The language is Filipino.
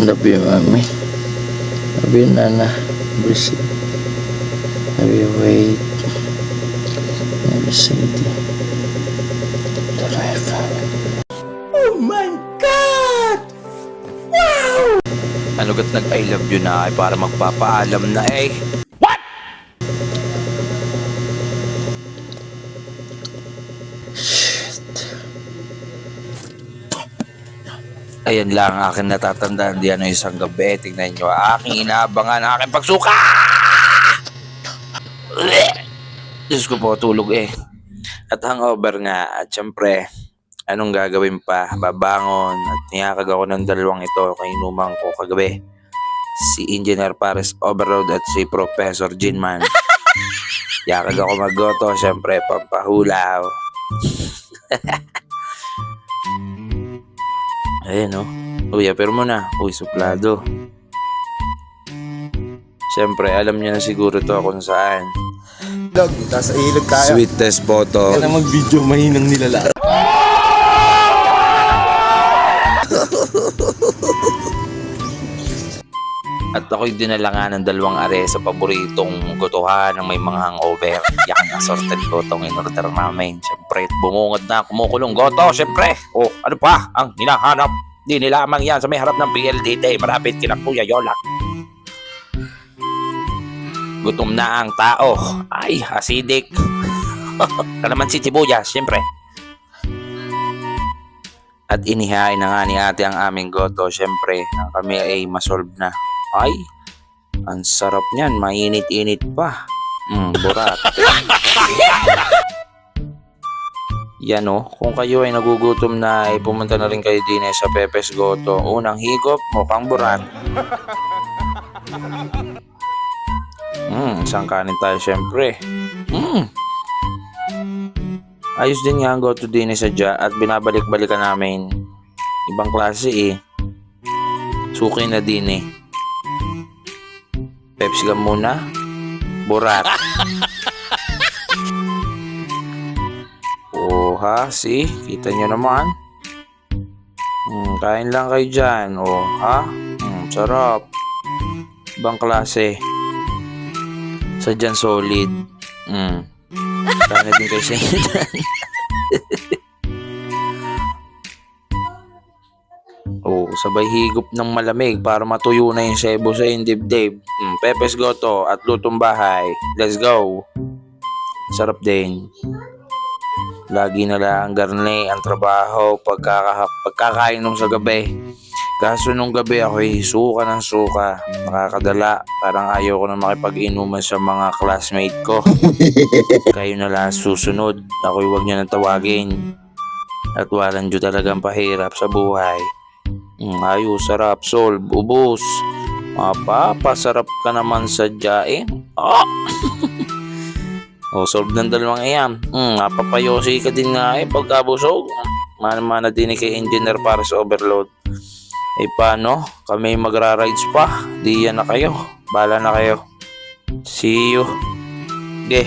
Love you, mommy. Love you, nana. Love you, wait. Love you, Sadie. Love my family. Oh my God! Wow! Anugat nag-I love you na ay para magpapaalam na eh. Ayan lang ang aking natatandaan diyan ng isang gabi. Tingnan nyo, aking inaabangan ang aking pagsuka! Diyos ko po, tulog eh. At hangover nga. At syempre, anong gagawin pa? Babangon at niyakag ako ng dalawang ito kainuman ko kagabi. Si Engineer Pares Overload at si Professor Jinman. Yakag ako maggoto, syempre, pampahulaw. Ayan o. Uy, pero mo na. Uy, suplado. Siyempre, alam niya na siguro to kung saan. Dog, nasa ilog tayo. Sweetest photo. Kaya na mag-video, mahinang nilala. At ako'y dinala nga ng dalawang are sa paboritong gotohan ng may mga hangover. Yan ang assorted gotong in-order namin. Siyempre, bumungad na kumukulong goto. Siyempre, ano pa ang hinahanap? Di nilamang yan sa may harap ng PLDT. Marapit kina Kuya Yola. Gutom na ang tao. Ay, acidic. Kalaman si Sibuyas, siyempre. At inihain na nga ni ate ang aming goto. Siyempre, kami ay masolve na. Ay, ang sarap niyan. Mainit-init pa. Burat. Yan o, kung kayo ay nagugutom na, ay pumunta na rin kayo din sa Pepe's Goto. Unang higop, mukhang burat. Isang kanin tayo syempre. Ayos din nga ang goto din sa dya at binabalik-balikan namin. Ibang klase eh. Suki na din eh. Pepsi ka muna. Burat. Ha? See? Kita nyo naman. Kain lang kayo dyan. Ha? Sarap. Ibang klase. Sadyan solid. Sana din kayo sa inyo dyan. Sabay higop ng malamig para matuyo na yung sebo sa yung dibdib. Pepe's Goto at lutong bahay. Let's go. Sarap din. Lagi na lang garne ang trabaho pagkakain nung sa gabi. Kaso nung gabi ako'y suka ng suka. Nakakadala. Parang ayaw ko na makipag-inuman sa mga classmate ko. Kayo na lang susunod. Ako'y huwag niyo nang tawagin. At walang dyo talagang pahirap sa buhay. Ayos, sarap, solve, ubos. Mapapasarap ka naman sa dyain. Solve ng dalawang iyan. Napapayosi ka din nga pagkabusog. Mana-mana din kay Engineer para sa Overload. Paano? Kami magra-rides pa. Di yan na kayo. Bala na kayo. See you. Okay.